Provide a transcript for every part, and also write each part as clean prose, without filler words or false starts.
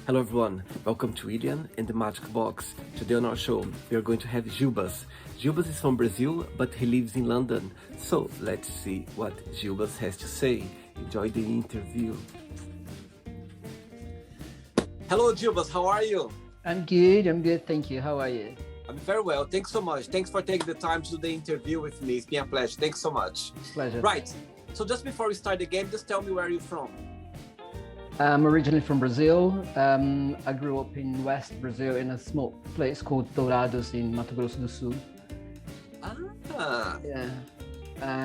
Hello everyone, welcome to William and the Magic Box. Today on our show, we are going to have Gilbas. Gilbas is from Brazil, but he lives in London. So let's see what Gilbas has to say. Enjoy the interview. Hello Gilbas, how are you? I'm good, thank you. How are you? I'm very well, thanks so much. Thanks for taking the time to do the interview with me. It's been a pleasure, thanks so much. Pleasure. Right, so just before we start the game, just tell me where you're from. I'm originally from Brazil. I grew up in West Brazil in a small place called Dourados in Mato Grosso do Sul. Yeah.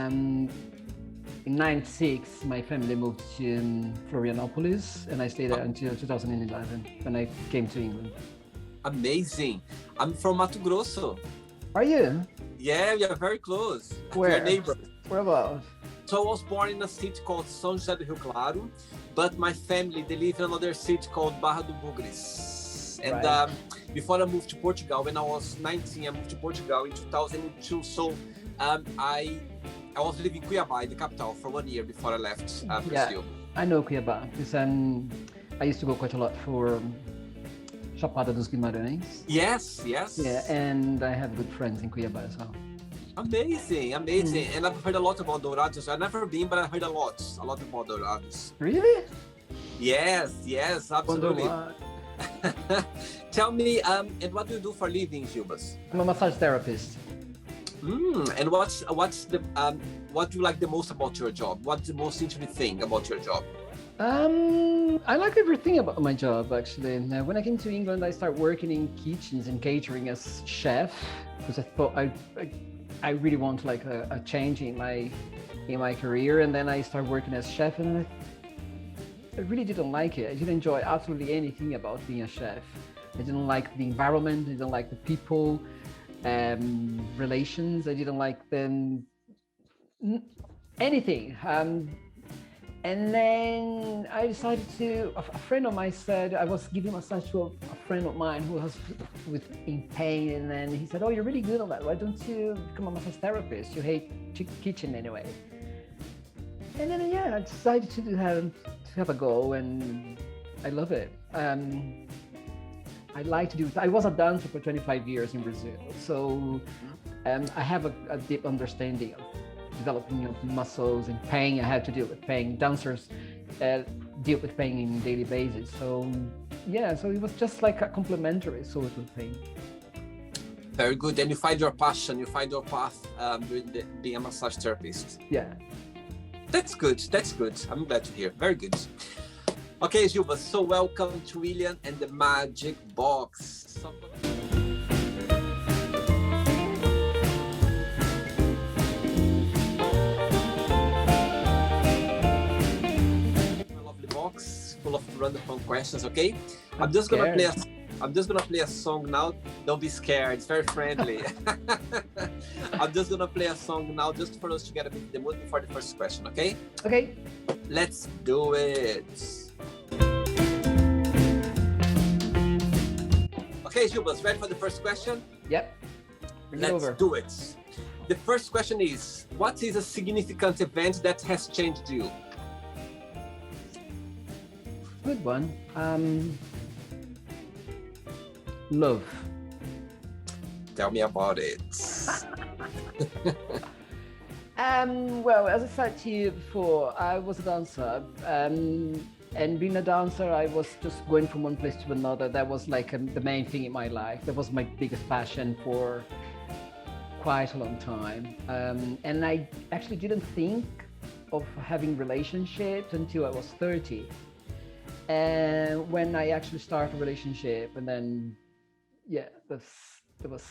In '96, my family moved to Florianopolis, and I stayed there until 2011 when I came to England. Amazing. I'm from Mato Grosso. Are you? Yeah, we are very close. Where? We are neighbors. Whereabouts? So I was born in a city called São José do Rio Claro, but my family, they live in another city called Barra do Bugres. And Right. Before I moved to Portugal, when I was 19, I moved to Portugal in 2002. So I was living in Cuiabá, the capital, for 1 year before I left Brazil. I know Cuiabá because I used to go quite a lot for Chapada dos Guimarães. Yes. Yeah, and I have good friends in Cuiabá as well. Amazing. And I've heard a lot about Dourados. I've never been, but I heard a lot about Dourados. Really? Yes, absolutely. Wonder why. Tell me, and what do you do for a living, Gilbas? I'm a massage therapist. And what's the what do you like the most about your job? What's the most interesting thing about your job? I like everything about my job actually. Now, when I came to England, I started working in kitchens and catering as chef because I thought I really want like a change in my career, and then I started working as chef, and I really didn't like it. I didn't enjoy absolutely anything about being a chef. I didn't like the environment. I didn't like the people, relations. I didn't like them, anything. And then I decided a friend of mine said, I was giving massage to a friend of mine who was in pain, and then he said, oh, you're really good on that. Why don't you become a massage therapist? You hate kitchen anyway. And then, I decided to have a go, and I love it. I like to do it. I was a dancer for 25 years in Brazil, so I have a deep understanding of developing of muscles and pain. I have to deal with pain. Dancers deal with pain on a daily basis. So so it was just like a complementary sort of thing. Very good. And you find your passion, you find your path being a massage therapist. Yeah. That's good. I'm glad to hear. Very good. Okay, Gilbas, so welcome to William and the Magic Box. Full of random questions, okay? I'm just gonna play a song now. Don't be scared, it's very friendly. I'm just gonna play a song now just for us to get a bit in the mood before the first question, okay? Okay. Let's do it. Okay, Gilbas, ready for the first question? Yep. Let's do it. The first question is, what is a significant event that has changed you? Good one. Love. Tell me about it. Well, as I said to you before, I was a dancer, and being a dancer, I was just going from one place to another. That was like the main thing in my life. That was my biggest passion for quite a long time. And I actually didn't think of having relationships until I was 30. And when I actually started a relationship, and then, it was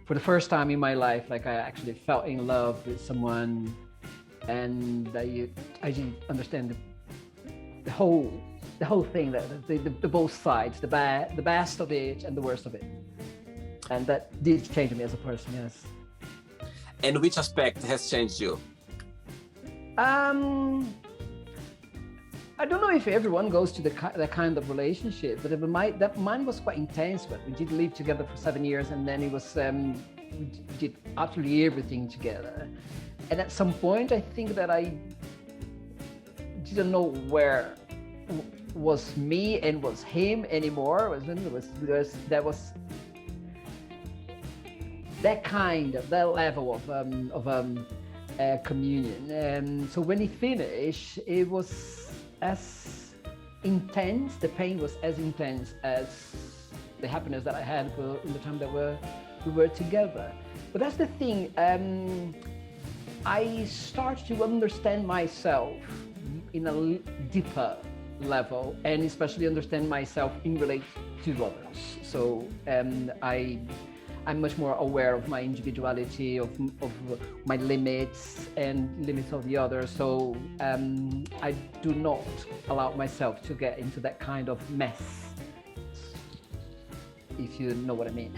for the first time in my life, like I actually fell in love with someone, and I didn't understand the whole thing, that the both sides, the best of it and the worst of it, and that did change me as a person. Yes. And which aspect has changed you? I don't know if everyone goes to that kind of relationship, but mine was quite intense. But we did live together for 7 years, and then it was we did absolutely everything together. And at some point, I think that I didn't know was me and was him anymore. There was that kind of that level of communion. And so when he finished, it was as intense. The pain was as intense as the happiness that I had in the time that we were together. But that's the thing. I start to understand myself in a deeper level, and especially understand myself in relation to others. So I'm much more aware of my individuality, of my limits and limits of the other. So I do not allow myself to get into that kind of mess, if you know what I mean.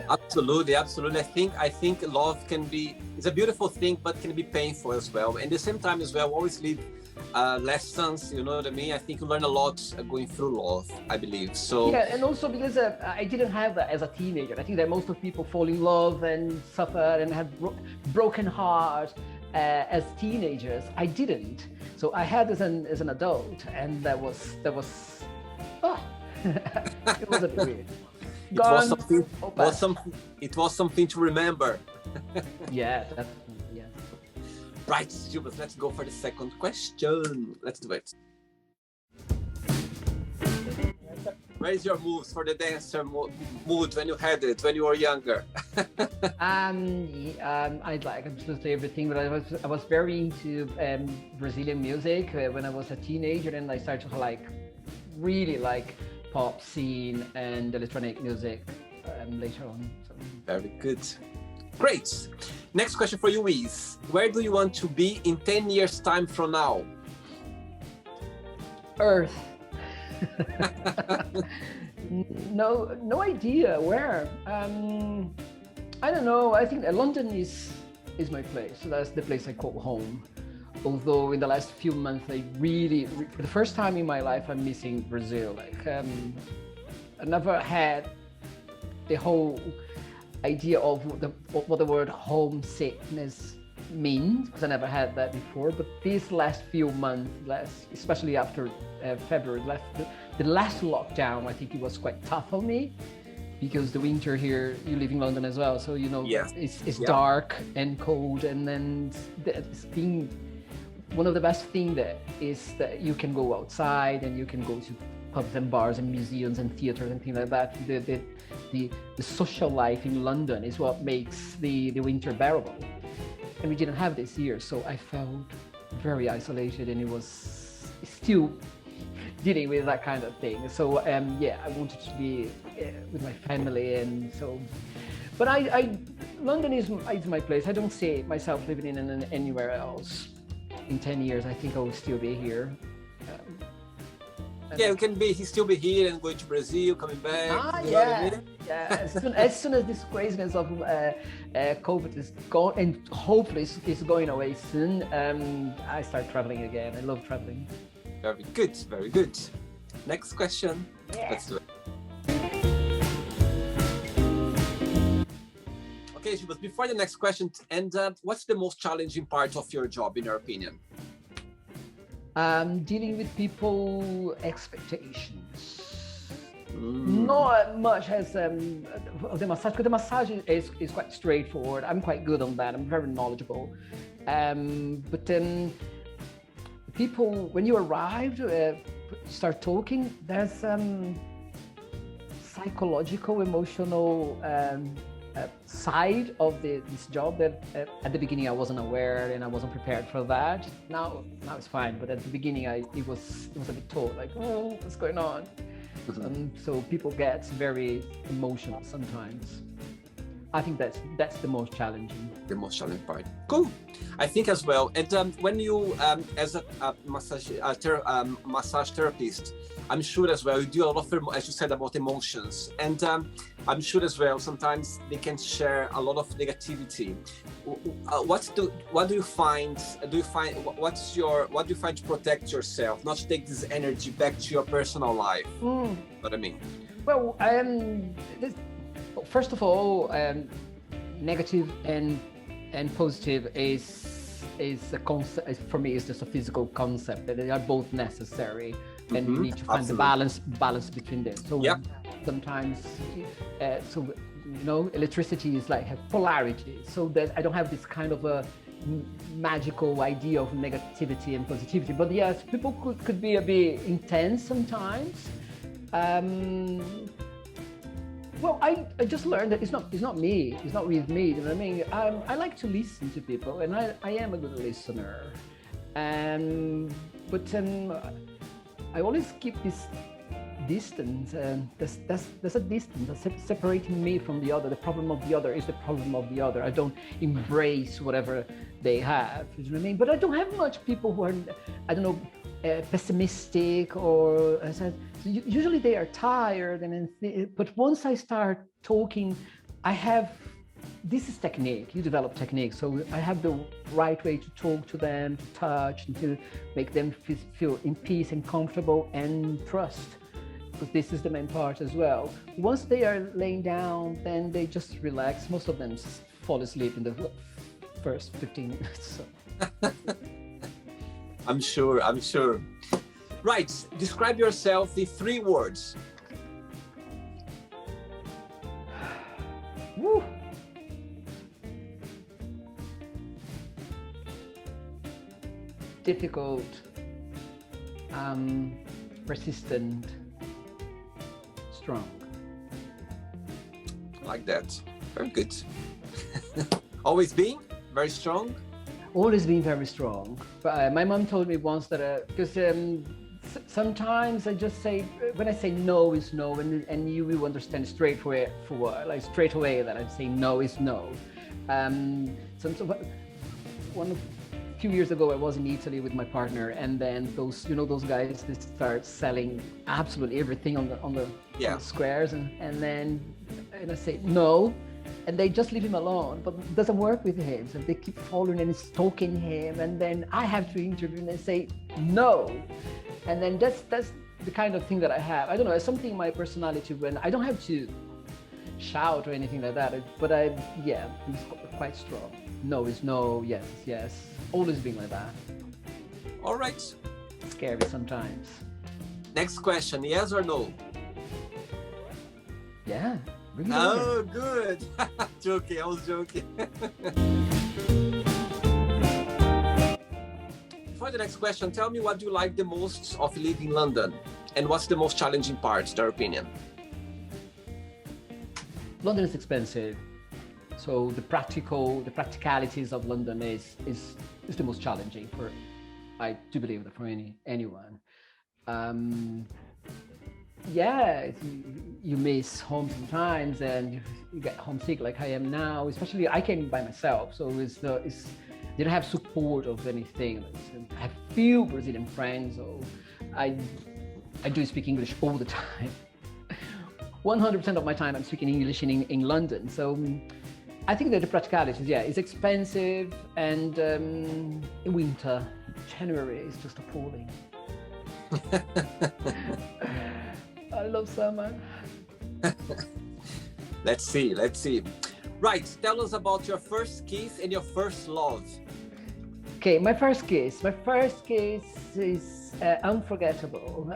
Absolutely. I think love it's a beautiful thing, but can be painful as well. And at the same time as well, always leave lessons, you know what I mean? I think you learn a lot going through love, I believe. So yeah, and also because I didn't have that as a teenager. I think that most of people fall in love and suffer and have broken heart as teenagers. I didn't. So I had as an adult, and that was it was a period. It was something to remember. Yeah, definitely. Yeah. Right, Gilbas, let's go for the second question. Let's do it. Where is your moves for the dancer mood when you had it, when you were younger? I like absolutely everything, but I was very into Brazilian music when I was a teenager, and I started to really like pop scene and electronic music later on. So. Very good. Great. Next question for you is, where do you want to be in 10 years time from now? Earth. No idea where. I don't know. I think that London is my place. So that's the place I call home. Although in the last few months, I really, for the first time in my life, I'm missing Brazil. I never had the whole idea of what the word homesickness means, because I never had that before. But these last few months, especially after February, the last lockdown, I think it was quite tough on me, because the winter here, you live in London as well, so it's dark and cold, and then it's been one of the best things that is that you can go outside and you can go to pubs and bars and museums and theaters and things like that. The social life in London is what makes the winter bearable, and we didn't have this year, so I felt very isolated, and it was still dealing with that kind of thing. So I wanted to be with my family, and so. But London is my place. I don't see myself living in anywhere else. In 10 years, I think I will still be here. You can be. He still be here and going to Brazil, coming back. Yeah. As soon as this craziness of COVID is gone, and hopefully it's going away soon, I start traveling again. I love traveling. Very good. Very good. Next question. Yeah. Let's do it. Okay, but before the next question, and what's the most challenging part of your job, in your opinion? Dealing with people expectations. Not much as the massage, because the massage is quite straightforward. I'm quite good on that. I'm very knowledgeable. But then people, when you arrive, start talking, there's psychological, emotional side of this job that at the beginning I wasn't aware, and I wasn't prepared for that. Now it's fine, but at the beginning it was a bit tough, like, oh, what's going on? So people get very emotional sometimes. I think that's the most challenging. The most challenging part. Cool. I think as well. And when you, as a massage therapist, I'm sure as well you do a lot of, as you said, about emotions, and I'm sure as well sometimes they can share a lot of negativity. What do you find? What do you find to protect yourself, not to take this energy back to your personal life? What I mean? Well, first of all, negative and positive is a concept. For me, it's just a physical concept that they are both necessary. and you need to find the balance between them. So sometimes, electricity is like have polarity, so that I don't have this kind of a magical idea of negativity and positivity. But yes, people could be a bit intense sometimes. Well, I just learned that it's not me. It's not with me. You know what I mean? I like to listen to people, and I am a good listener. But I always keep this distance. There's a distance that's separating me from the other. The problem of the other is the problem of the other. I don't embrace whatever they have. You know what I mean? But I don't have much people who are, I don't know, pessimistic or usually they are tired, but once I start talking, this is technique. You develop technique, so I have the right way to talk to them, to touch, and to make them feel in peace and comfortable and trust, because this is the main part as well. Once they are laying down, then they just relax. Most of them fall asleep in the first 15 minutes. So. I'm sure. Right, describe yourself in 3 words. Woo. Difficult, persistent, strong. Like that. Very good. Always been very strong? Always been very strong. But my mom told me once that, because sometimes I just say, when I say no is no, and you will understand straight away that I say no is no. A few years ago, I was in Italy with my partner, and then those guys, they start selling absolutely everything on the squares, and I say no, and they just leave him alone, but it doesn't work with him. So they keep following and stalking him, and then I have to intervene and say no, and then that's the kind of thing that I have. I don't know, it's something in my personality when I don't have to shout or anything like that, but it's quite strong. No is no, yes is yes. Always been like that. All right. Scary sometimes. Next question, yes or no? Yeah. Bring it over. Good. Joking, I was joking. For the next question, tell me what you like the most of living in London, and what's the most challenging part, in your opinion? London is expensive. So the practicalities of London is the most challenging I do believe that for anyone. You miss home sometimes, and you get homesick like I am now. Especially I came by myself, so they don't have support of anything. I have few Brazilian friends, so I do speak English all the time. 100% of my time I'm speaking English in London. So I think that the practicalities, it's expensive, and in winter, January is just appalling. I love summer. Let's see. Right, tell us about your first kiss and your first love. Okay, my first kiss is unforgettable.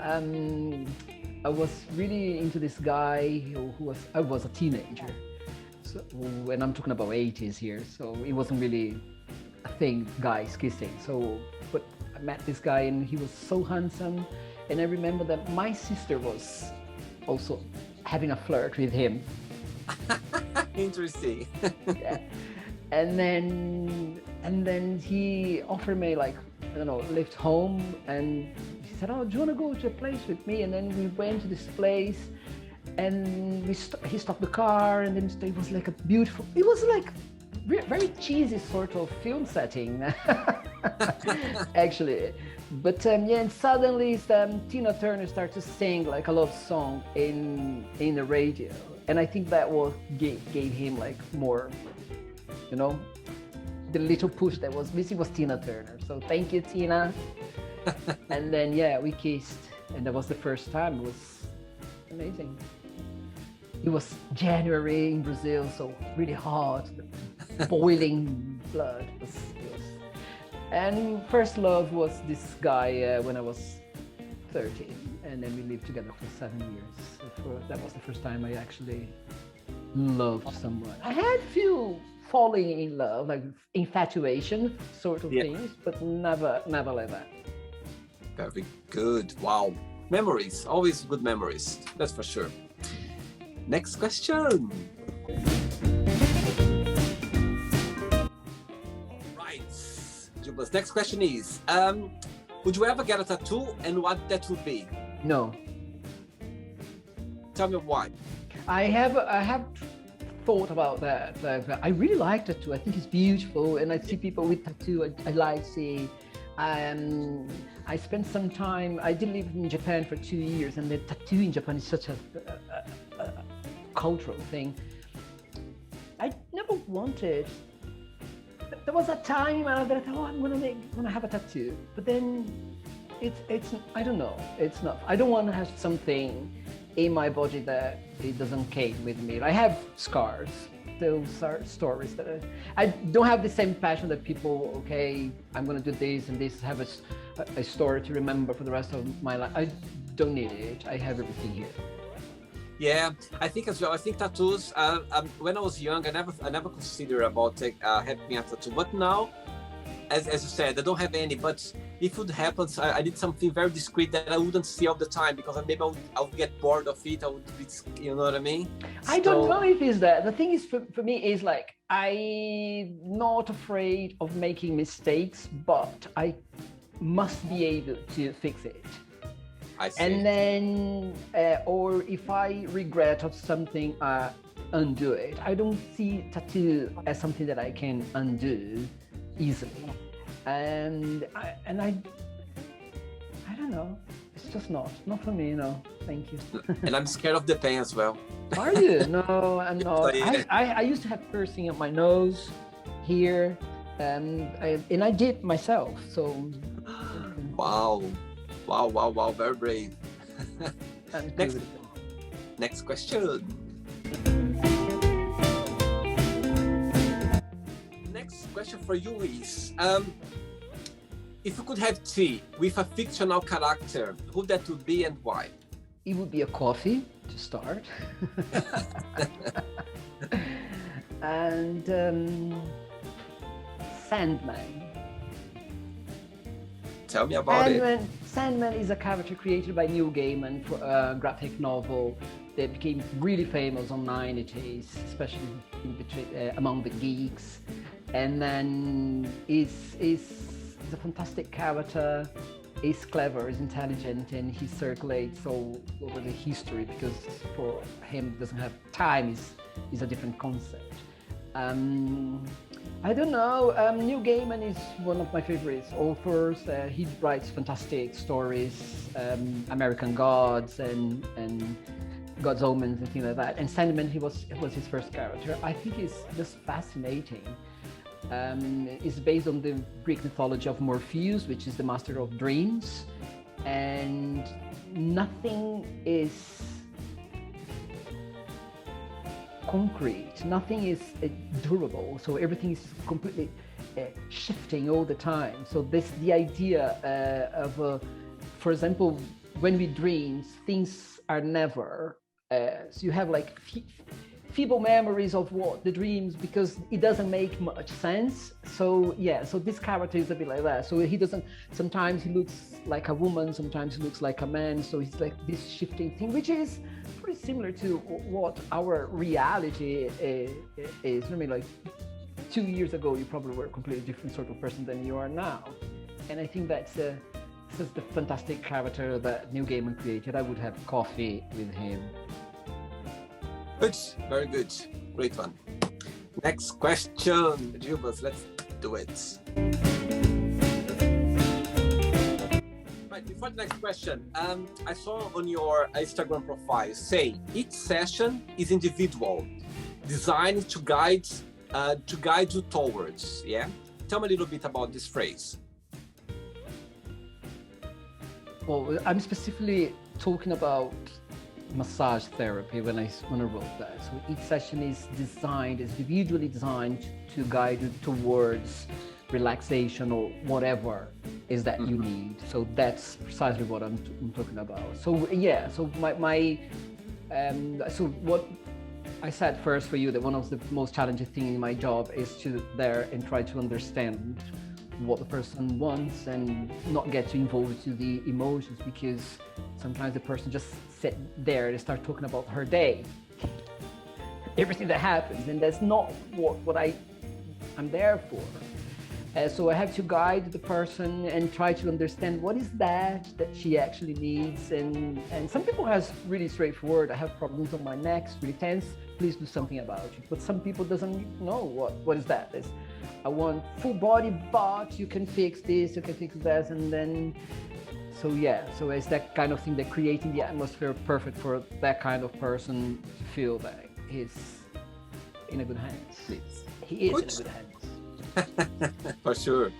I was really into this guy I was a teenager. So, when I'm talking about 80s here, so it wasn't really a thing, guys kissing. So, but I met this guy, and he was so handsome, and I remember that my sister was also having a flirt with him. Interesting. Yeah. And then he offered me, like, I don't know, lift home, and he said, "Oh, do you want to go to a place with me?" And then we went to this place, and he stopped the car, and then it was like it was like very cheesy sort of film setting, actually. But and suddenly Tina Turner started to sing like a love song in the radio, and I think that gave him like more, the little push that was missing was Tina Turner. So thank you, Tina. And then we kissed, and that was the first time. It was amazing. It was January in Brazil, so really hot, boiling blood. It was. And first love was this guy when I was 13, and then we lived together for 7 years. That was the first time I actually loved someone. I had few falling in love, like infatuation sort of things, but never like that. Very good. Wow. Memories, always good memories. That's for sure. Next question. Right. Gilbas, next question is, would you ever get a tattoo and what that would be? No. Tell me why. I have thought about that. I really like tattoo. I think it's beautiful, and I see people with tattoo. I like seeing. I spent some time. I did live in Japan for 2 years, and the tattoo in Japan is such a cultural thing. I never wanted. There was a time that I thought, I'm gonna have a tattoo, but then it's I don't know. It's not. I don't want to have something in my body that it doesn't came with me. I have scars. Those are stories that I don't have the same passion that people, okay, I'm going to do this and this, have a story to remember for the rest of my life. I don't need it. I have everything here. Yeah, I think as well. I think tattoos, when I was young, I never considered about having a tattoo. But now, as you said, I don't have any, but if it happens, I did something very discreet that I wouldn't see all the time, because maybe I would get bored of it. I would be, you know what I mean? I don't know if it's that. The thing is, for me, is like, I'm not afraid of making mistakes, but I must be able to fix it. I see. And then, or if I regret of something, undo it. I don't see tattoo as something that I can undo easily. And I don't know. It's just not for me, you know. Thank you. And I'm scared of the pain as well. Are you? No, I'm not. I used to have piercing at my nose, here, and I did myself. So. Wow, very brave. Next question. Next question for you is, if you could have tea with a fictional character, who that would be and why? It would be a coffee to start. And Sandman. Tell me about it. Sandman is a character created by Neil Gaiman for a graphic novel that became really famous on 90s, especially among the geeks. And then is a fantastic character. He's clever, he's intelligent, and he circulates all over the history, because for him, doesn't have time is a different concept. I don't know. Neil Gaiman is one of my favorite authors. He writes fantastic stories, American Gods and God's Omens and things like that. And Sandman, it was his first character. I think it's just fascinating. It's based on the Greek mythology of Morpheus, which is the master of dreams, and nothing is concrete, nothing is durable, so everything is completely shifting all the time. So the idea of, for example, when we dream, things are never, so you have like feeble memories of what the dreams, because it doesn't make much sense. So yeah, so this character is a bit like that. So he doesn't, sometimes he looks like a woman, sometimes he looks like a man. So it's like this shifting thing, which is pretty similar to what our reality is. I mean, like 2 years ago, you probably were a completely different sort of person than you are now. And I think this is the fantastic character that Neil Gaiman created. I would have coffee with him. Good, very good, great one. Next question, Gilbas, let's do it. Right, before the next question, I saw on your Instagram profile say each session is individual, designed to guide you towards. Yeah, tell me a little bit about this phrase. Well, I'm specifically talking about massage therapy when I wrote that. So each session is individually designed to guide you towards relaxation or whatever is that you need. So that's precisely what I'm talking about. So yeah, so so what I said first for you, that one of the most challenging things in my job is to there and try to understand what the person wants and not get too involved to the emotions, because sometimes the person just sit there and start talking about her day, everything that happens, and that's not what I'm there for. So I have to guide the person and try to understand what is that she actually needs. And some people has really straightforward, I have problems on my neck, it's really tense, please do something about it. But some people doesn't know what is that. It's, I want full body, but you can fix this, you can fix that. And then, so yeah, so it's that kind of thing that creating the atmosphere perfect for that kind of person to feel that he's in a good hands. He is in a good hands. For sure.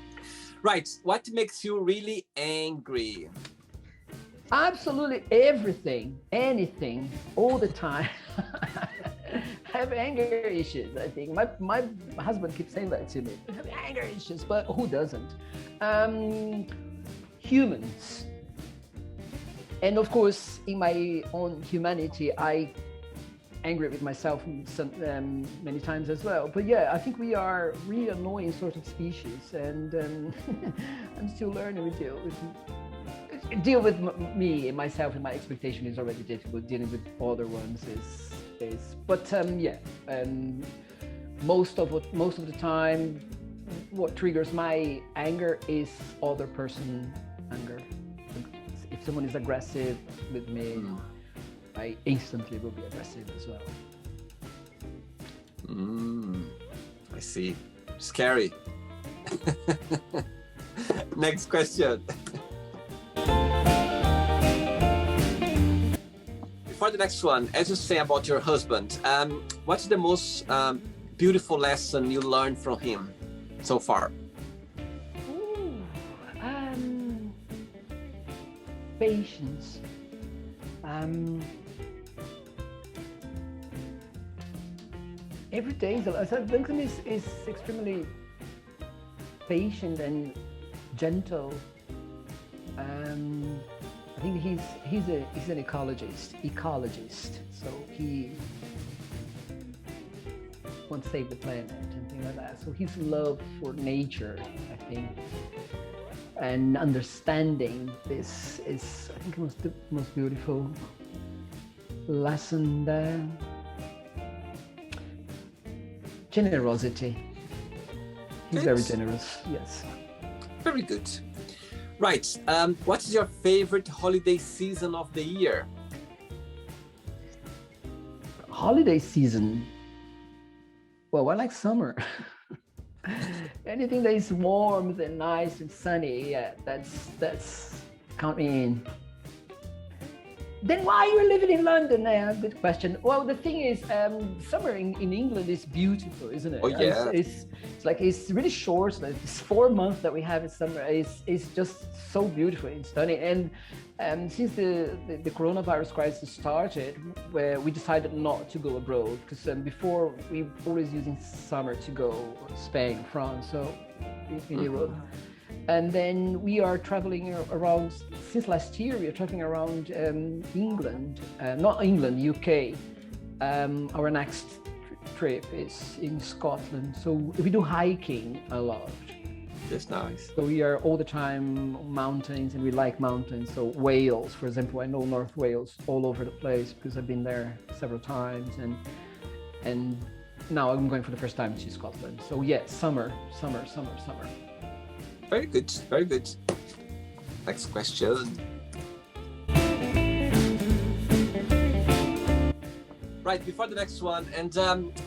Right. What makes you really angry? Absolutely everything, anything, all the time. I have anger issues, I think. My husband keeps saying that to me. I have anger issues, but who doesn't? Humans. And of course, in my own humanity, I angry with myself many times as well. But yeah, I think we are really annoying sort of species, and I'm still learning to deal with me and myself, and my expectation is already difficult. Dealing with other ones is but most of the time, what triggers my anger is other person anger. If someone is aggressive with me, I instantly will be aggressive as well. I see. Scary. Next question. Before the next one, as you say about your husband, what's the most beautiful lesson you learned from him so far? Patience. Every day, Duncan is extremely patient and gentle. I think he's an ecologist. So he wants to save the planet and things like that. So his love for nature, I think, and understanding this is, I think, the most beautiful lesson there. Generosity. He's very generous, yes. Very good. Right. What is your favorite holiday season of the year? Holiday season? Well, I like summer. Anything that is warm and nice and sunny, yeah, that's count me in. Then why are you living in London? Good question. Well, the thing is, summer in England is beautiful, isn't it? Oh yeah. It's really short. Like this 4 months that we have in summer is just so beautiful and stunning. And since the coronavirus crisis started, where we decided not to go abroad, because before we always using summer to go Spain, France, so in Europe. And then we are traveling around, since last year, we are traveling around England, not England, UK. Our next trip is in Scotland. So we do hiking a lot. That's nice. So we are all the time on mountains, and we like mountains. So Wales, for example, I know North Wales all over the place because I've been there several times. And now I'm going for the first time to Scotland. So yeah, summer. Very good, very good. Next question. Right, before the next one, and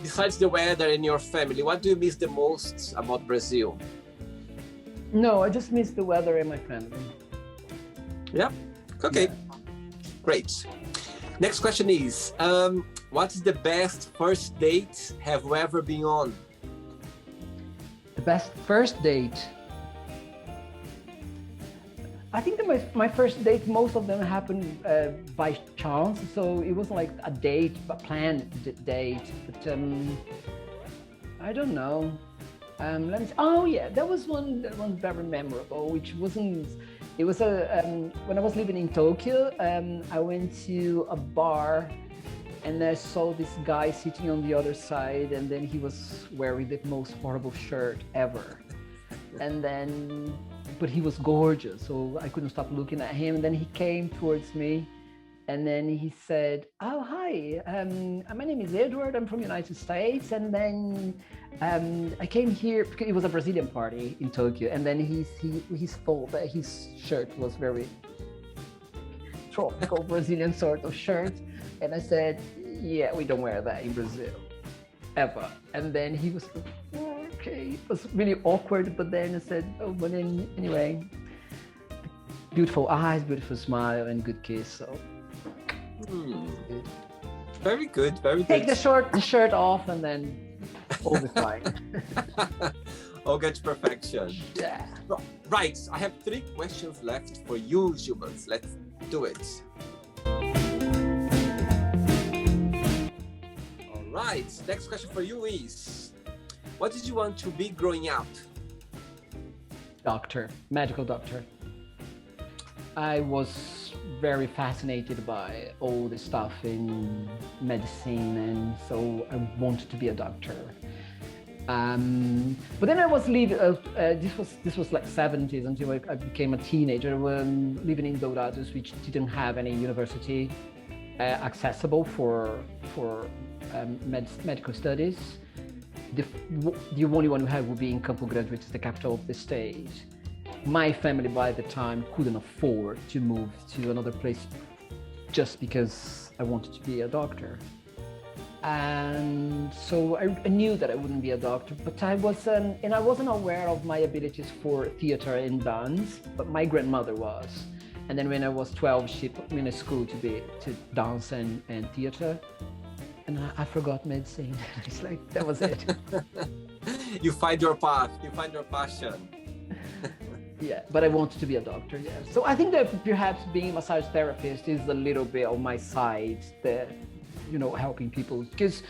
besides the weather and your family, what do you miss the most about Brazil? No, I just miss the weather and my family. Yeah, okay, great. Next question is, what is the best first date have you ever been on? The best first date? I think that my first date, most of them happened by chance. So it wasn't like a date, a planned date. But I don't know. Let me see. Oh yeah, that was one very memorable, which wasn't. It was when I was living in Tokyo. I went to a bar, and I saw this guy sitting on the other side, and then he was wearing the most horrible shirt ever. And then, but he was gorgeous, so I couldn't stop looking at him. And then he came towards me, and then he said, "Oh, hi, my name is Edward. I'm from the United States." And then I came here because it was a Brazilian party in Tokyo. And then he thought that his shirt was very tropical Brazilian sort of shirt. And I said, "Yeah, we don't wear that in Brazil, ever." And then he was like, "Oh, okay." It was really awkward, but then I said, "Oh, but then anyway, beautiful eyes, beautiful smile, and good kiss." So. Very good, very good. Take the shirt off, and then all be fine. All get to perfection. Yeah. Right, I have 3 questions left for you, Gilbas. Let's do it. All right, next question for you is, what did you want to be growing up? Doctor, medical doctor. I was very fascinated by all the stuff in medicine, and so I wanted to be a doctor. But then I was living. This was like 70s until I became a teenager. Living in Dourados, which didn't have any university accessible for medical studies. The only one we had would be in Campo Grande, which is the capital of the state. My family by the time couldn't afford to move to another place just because I wanted to be a doctor. And so I knew that I wouldn't be a doctor, but I wasn't aware of my abilities for theater and dance, but my grandmother was. And then when I was 12, she put me in a school to dance and theater. And I forgot medicine. It's like, that was it. You find your path, you find your passion. Yeah, but I wanted to be a doctor, yeah. So I think that perhaps being a massage therapist is a little bit on my side, that, helping people. Because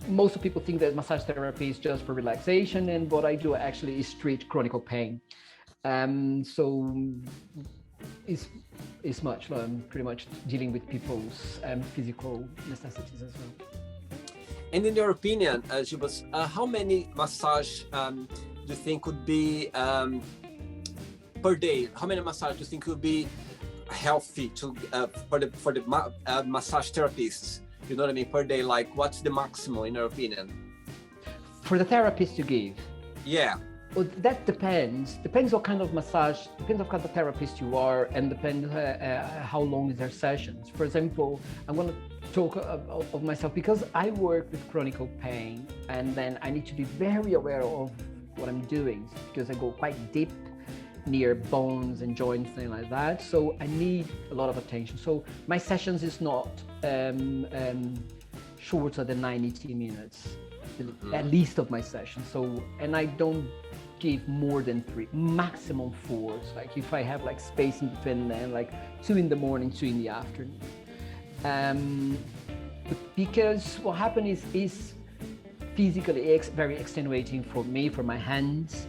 most of people think that massage therapy is just for relaxation, and what I do actually is treat chronic pain. So it's much pretty much dealing with people's physical necessities as well. And in your opinion, Gilbas, how many massage do you think could be per day? How many massage do you think would be healthy to for the massage therapists? You know what I mean? Per day, like what's the maximum in your opinion? For the therapist to give? Yeah. Well, that depends. Depends what kind of massage, depends what kind of therapist you are, and depends how long is their sessions. For example, I'm going to talk of myself because I work with chronic pain, and then I need to be very aware of what I'm doing because I go quite deep near bones and joints, things like that. So I need a lot of attention. So my sessions is not shorter than 90 minutes, at least of my session. So, and I don't give more than 3, maximum 4. Like if I have like space in between them, like 2 in the morning, 2 in the afternoon. Because what happens is physically very extenuating for me, for my hands,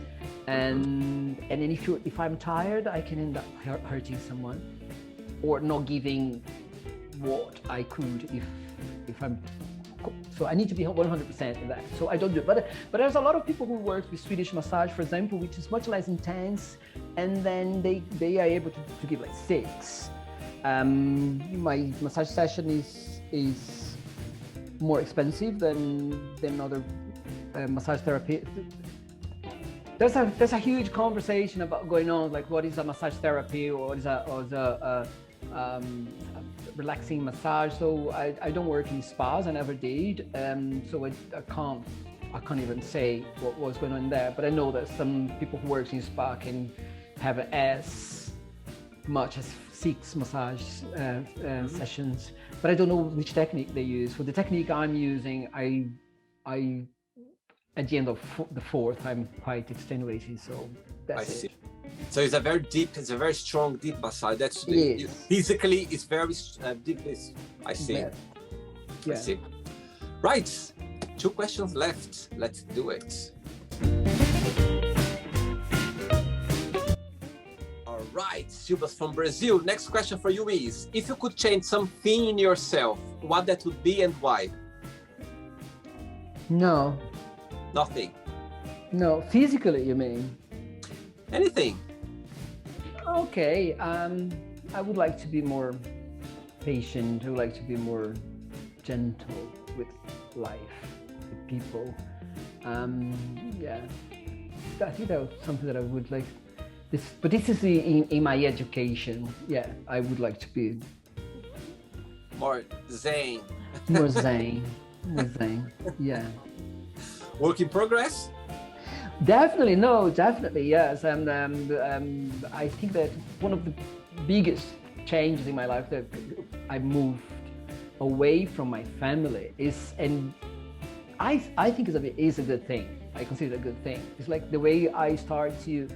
and then if I'm tired, I can end up hurting someone or not giving what I could if I'm. So I need to be 100% in that. So I don't do it. But there's a lot of people who work with Swedish massage, for example, which is much less intense, and then they are able to give like 6. My massage session is more expensive than other massage therapy. There's a huge conversation about going on, like what is a massage therapy or what is a relaxing massage. So I don't work in spas, I never did, so I can't even say what was going on there. But I know that some people who work in spa can have as much as 6 massage sessions, but I don't know which technique they use. For the technique I'm using, I at the end of the 4th, I'm quite extenuated, so that's it. I see. So it's a very strong deep massage. That's physically it's very deep. I see. Yeah. I see. Right, 2 questions left. Let's do it. All right, Gilbas from Brazil. Next question for you is, if you could change something in yourself, what that would be and why? No. Nothing. No, physically, you mean? Anything. Okay. I would like to be more patient. I would like to be more gentle with life, with people. Yeah. I think that was something that I would like. But this is in my education. Yeah, I would like to be more zen. More zen. More zen. Yeah. Work in progress? Definitely, no, definitely, yes. And I think that one of the biggest changes in my life that I moved away from my family is, and I think is a good thing. I consider it a good thing. It's like the way I start to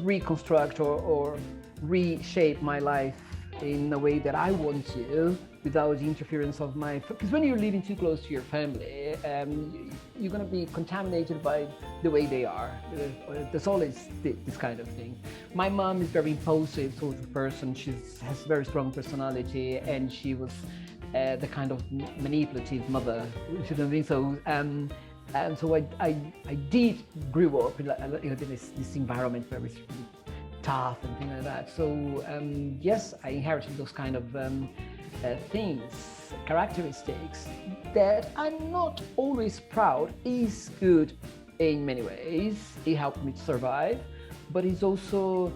reconstruct or reshape my life in a way that I want to, without the interference of my, because when you're living too close to your family, you're going to be contaminated by the way they are. There's always this kind of thing. My mom is very impulsive sort of person. She has a very strong personality, and she was the kind of manipulative mother. You know what I mean? So and so I did grew up in this environment where it's really tough and things like that. So yes, I inherited those kind of things, characteristics that I'm not always proud. Is good in many ways. It helped me to survive, but it's also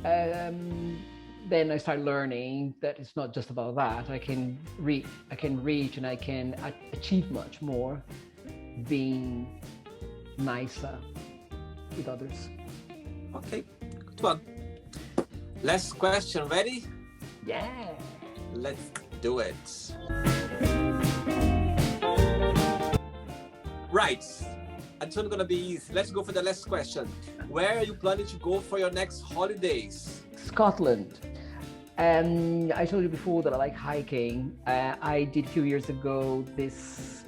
then I started learning that it's not just about that. I can reach and I can achieve much more being nicer with others. Okay, good one. Last question, ready? Yeah. Let's do it. Right, it's not gonna be easy. Let's go for the last question. Where are you planning to go for your next holidays? Scotland. I told you before that I like hiking. I did a few years ago this,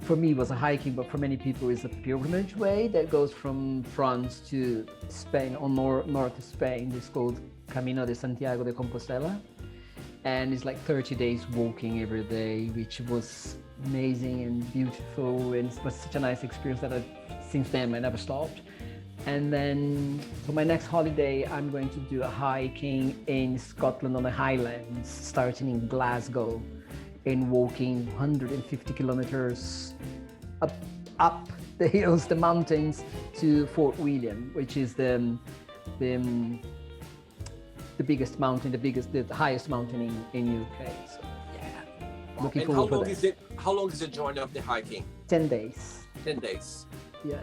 for me it was a hiking, but for many people it's a pilgrimage way that goes from France to Spain, on north of Spain. It's called Camino de Santiago de Compostela. And it's like 30 days walking every day, which was amazing and beautiful, and it was such a nice experience that since then I never stopped. And then for my next holiday, I'm going to do a hiking in Scotland on the Highlands, starting in Glasgow and walking 150 kilometers up the hills, the mountains, to Fort William, which is the biggest mountain, the highest mountain in UK. So yeah, looking forward to that. How long is the journey of the hiking? 10 days. 10 days. Yeah,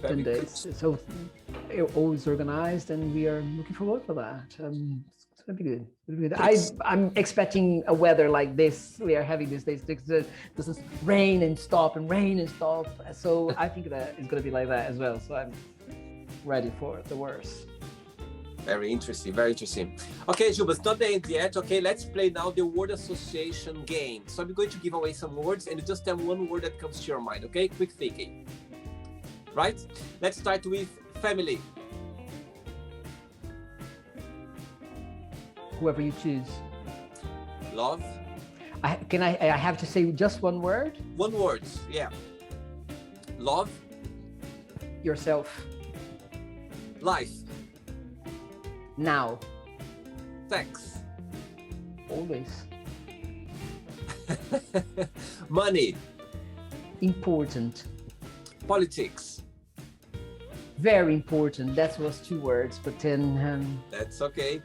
Very 10 days. Good. So always organized, and we are looking forward for that. It's gonna be good. It'll be good. I'm expecting a weather like this we are having these days. This is rain and stop and rain and stop. So I think that it's gonna be like that as well. So I'm ready for the worst. Very interesting, very interesting. Okay, Gilbas, it's not the end yet. Okay, let's play now the word association game. So I'm going to give away some words, and you just tell me one word that comes to your mind, okay? Quick thinking. Right? Let's start with family. Whoever you choose. Love. I have to say just one word? One word, yeah. Love. Yourself. Life. Now. Sex. Always. Money. Important. Politics. Very important. That was 2 words, but then... That's okay.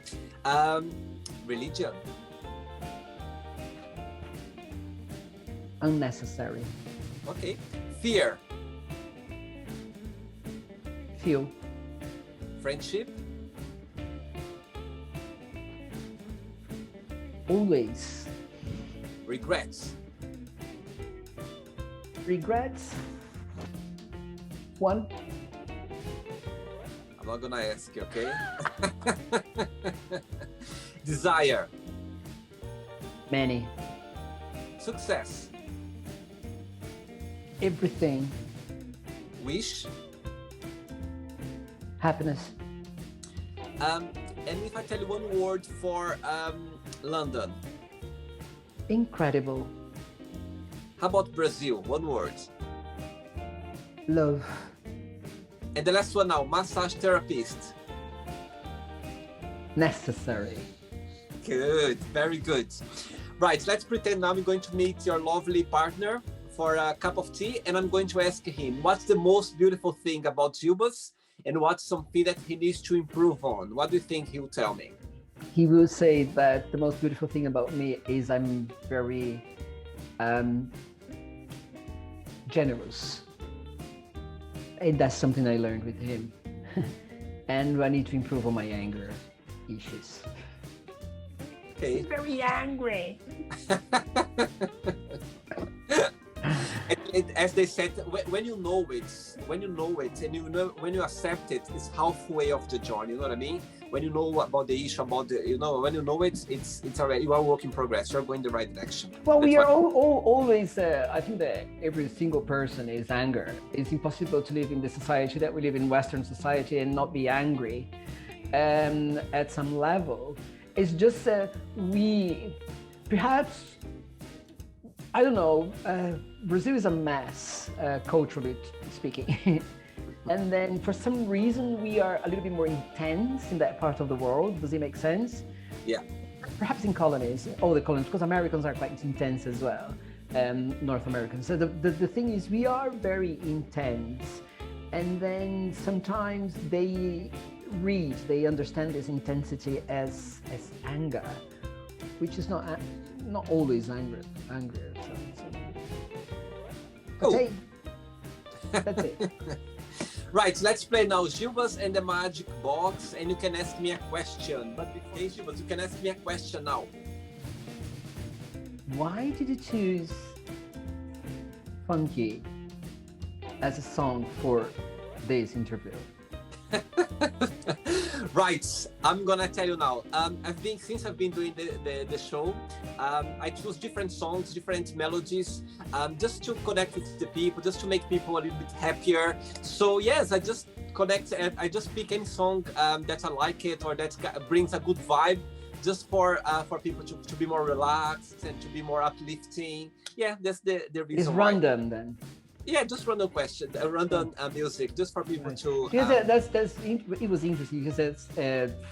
Religion. Unnecessary. Okay. Fear. Feel. Friendship. Always. Regrets. Regrets. 1. I'm not gonna ask you, okay? Desire. Many. Success. Everything. Wish. Happiness. And if I tell you one word for London. Incredible. How about Brazil? One word. Love. And the last one now, massage therapist. Necessary. Good, very good. Right, let's pretend now I'm going to meet your lovely partner for a cup of tea, and I'm going to ask him, what's the most beautiful thing about Gilbas, and what's something that he needs to improve on? What do you think he'll tell me? He will say that the most beautiful thing about me is I'm very generous. And that's something I learned with him. And I need to improve on my anger issues. Okay. He's very angry. And as they said, when you know it, and when you accept it, it's halfway of the journey. You know what I mean? When you know about the issue, when you know it, it's already, you are a work in progress. You're going the right direction. Well, we are always. I think that every single person is anger. It's impossible to live in the society that we live in, Western society, and not be angry. At some level, it's just we perhaps. I don't know, Brazil is a mess, culturally speaking. And then for some reason, we are a little bit more intense in that part of the world. Does it make sense? Yeah. Perhaps in colonies, all the colonies, because Americans are quite intense as well, North Americans. So the thing is, we are very intense. And then sometimes they understand this intensity as anger, which is not always anger. Cool. Hey, that's it. Right, let's play now Gilbas and the Magic Box, and you can ask me a question. But before Gilbas, you can ask me a question now. Why did you choose Funky as a song for this interview? Right, I'm gonna tell you now. Since I've been doing the show, I choose different songs, different melodies, just to connect with the people, just to make people a little bit happier. So yes, I just connect. I just pick any song that I like it or that brings a good vibe, just for people to be more relaxed and to be more uplifting. Yeah, that's the reason. It's random then. Yeah, just random question, random music, just for people to. Because it was interesting because it's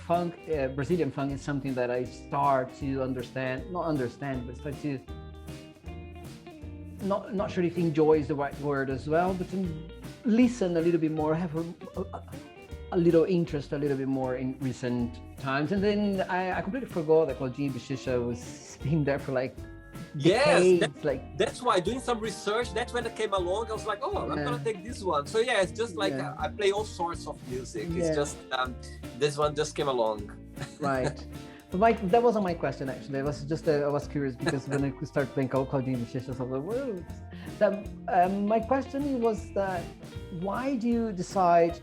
funk, Brazilian funk is something that I start to not understand, but start to. Not sure if enjoy is the right word as well, but to listen a little bit more, have a little interest, a little bit more in recent times, and then I completely forgot that Claudinho Bochecha was been there for like. Yes, that's why doing some research. That's when it came along. I was like, oh, I'm gonna take this one. So yeah, it's just like I play all sorts of music. Yeah. It's just this one just came along. Right, but that wasn't my question actually. It was just I was curious because when I started playing Claudinho Bochecha, I was like, whoa. My question was that why do you decide?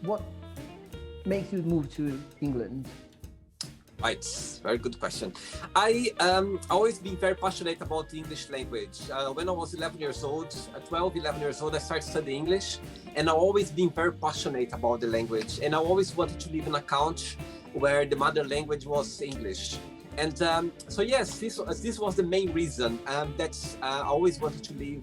What makes you move to England? Right, very good question. I always been very passionate about the English language. When I was 11 years old, I started studying English, and I've always been very passionate about the language. And I always wanted to live in a country where the mother language was English. And so yes, this was the main reason that I always wanted to live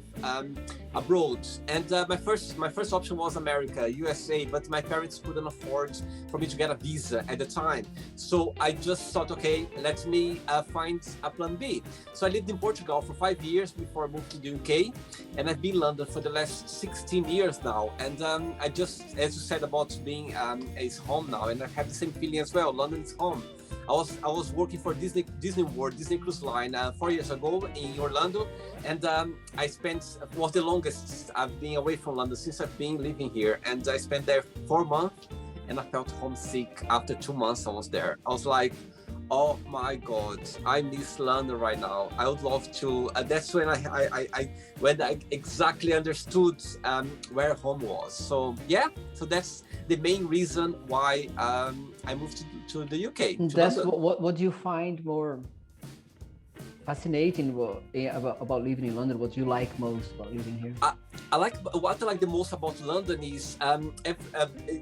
abroad. And my first option was America, USA, but my parents couldn't afford for me to get a visa at the time. So I just thought, okay, let me find a plan B. So I lived in Portugal for 5 years before I moved to the UK, and I've been in London for the last 16 years now. And I just, as you said about being is home now, and I have the same feeling as well. London is home. I was working for Disney World, Disney Cruise Line 4 years ago in Orlando, and was the longest I've been away from London since I've been living here, and I spent there 4 months, and I felt homesick after 2 months I was there. I was like, oh my God, I miss London right now. I would love to. That's when I exactly understood where home was. So yeah, so that's the main reason why I moved to the UK. That's what do you find more fascinating about living in London? What do you like most about living here? What I like the most about London is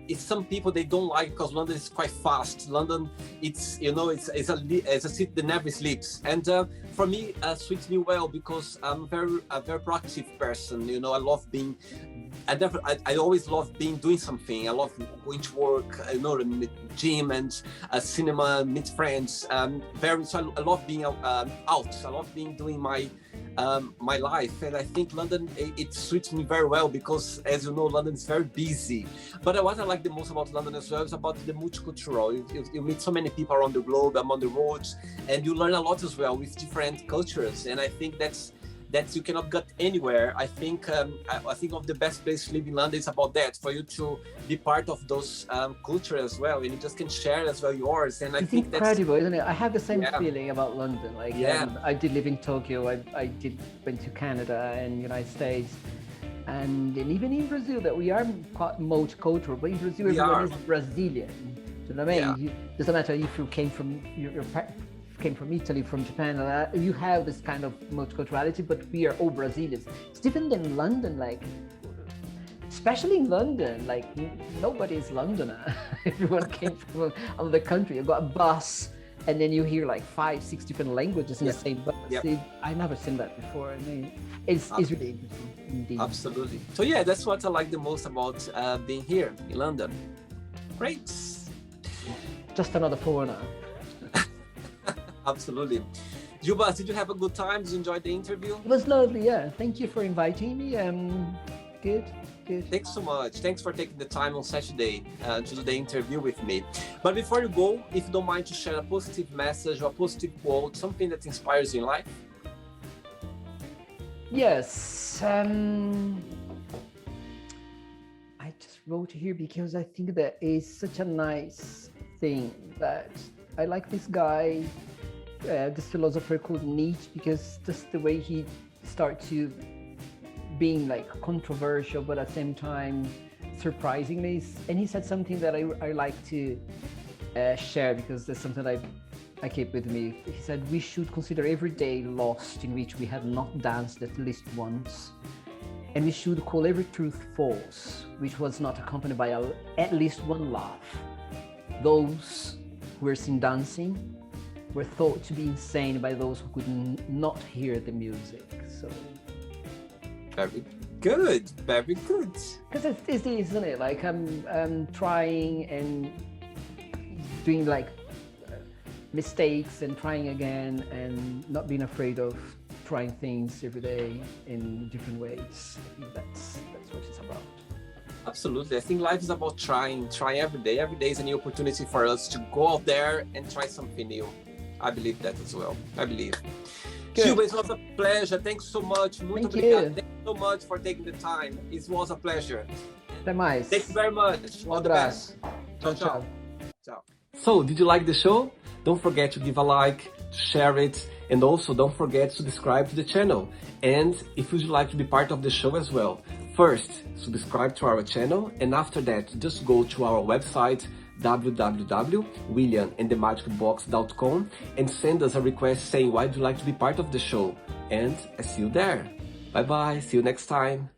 it's some people they don't like because London is quite fast. London, it's it's a city that never sleeps, and for me, suits me well because I'm a very proactive person. I love being. I always love doing something. I love going to work, gym and cinema, meet friends. So I love being out. I love doing my life, and I think London it suits me very well because, as you know, London is very busy. But what I like the most about London as well is about the multicultural. You meet so many people around the globe. I'm on the roads, and you learn a lot as well with different cultures. And I think that's you cannot get anywhere. I think of the best place to live in London is about that, for you to be part of those culture as well, and you just can share as well yours. And I think it's incredible, isn't it? I have the same feeling about London. Like, I did live in Tokyo. I went to Canada and United States, and even in Brazil, that we are quite multicultural. But in Brazil, everyone is Brazilian. Do you know what I mean? It doesn't matter if you came from came from Italy, from Japan, you have this kind of multiculturality, but we are all Brazilians. It's different than London, like, especially in London, like, nobody is Londoner. Everyone came from the country. You got a bus, and then you hear like 5-6 different languages in the same bus. I've never seen that before. I mean, it's really interesting, indeed. Absolutely. So yeah, that's what I like the most about being here in London. Great. Just another foreigner. Absolutely. Gilbas, did you have a good time? Did you enjoy the interview? It was lovely, yeah. Thank you for inviting me. Good. Thanks so much. Thanks for taking the time on Saturday to do the interview with me. But before you go, if you don't mind to share a positive message or a positive quote, something that inspires you in life? Yes. I just wrote here because I think that is such a nice thing that I like this guy, this philosopher called Nietzsche, because just the way he started to being like controversial, but at the same time surprisingly, and he said something that I like to share because there's something I keep with me. He said, we should consider every day lost in which we have not danced at least once, and we should call every truth false which was not accompanied by at least one laugh. Those who were seen dancing were thought to be insane by those who could not hear the music. So very good. Because it's isn't it? Like I'm trying and doing like mistakes and trying again and not being afraid of trying things every day in different ways. That's what it's about. Absolutely. I think life is about trying every day. Every day is a new opportunity for us to go out there and try something new. I believe that as well. Gilbas, it was a pleasure. Thanks so much. Muito obrigado. Thank you so much for taking the time. It was a pleasure. Até mais. Thank you very much. All the best. Ciao. So, did you like the show? Don't forget to give a like, share it, and also don't forget to subscribe to the channel. And if you'd like to be part of the show as well, first, subscribe to our channel, and after that, just go to our website, www.williamandthemagicbox.com, and send us a request saying why you'd like to be part of the show. And I see you there. Bye bye, see you next time.